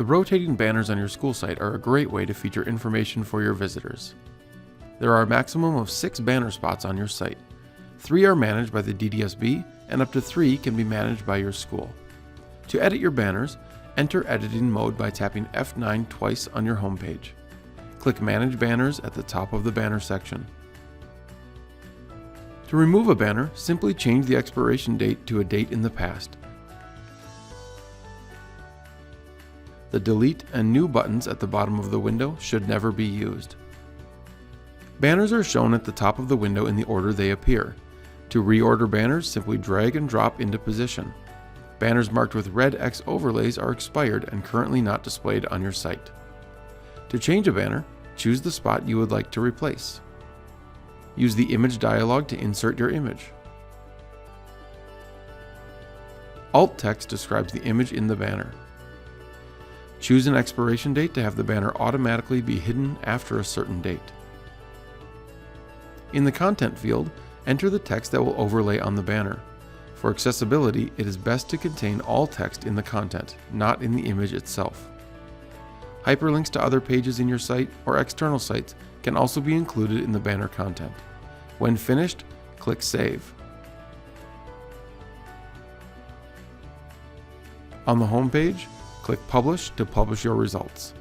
The rotating banners on your school site are a great way to feature information for your visitors. There are a maximum of 6 banner spots on your site. 3 are managed by the DDSB, and up to 3 can be managed by your school. To edit your banners, enter editing mode by tapping F9 twice on your homepage. Click Manage Banners at the top of the banner section. To remove a banner, simply change the expiration date to a date in the past. The Delete and New buttons at the bottom of the window should never be used. Banners are shown at the top of the window in the order they appear. To reorder banners, simply drag and drop into position. Banners marked with red X overlays are expired and currently not displayed on your site. To change a banner, choose the spot you would like to replace. Use the image dialog to insert your image. Alt text describes the image in the banner. Choose an expiration date to have the banner automatically be hidden after a certain date. In the content field, enter the text that will overlay on the banner. For accessibility, it is best to contain all text in the content, not in the image itself. Hyperlinks to other pages in your site or external sites can also be included in the banner content. When finished, click Save. On the home page, click Publish to publish your results.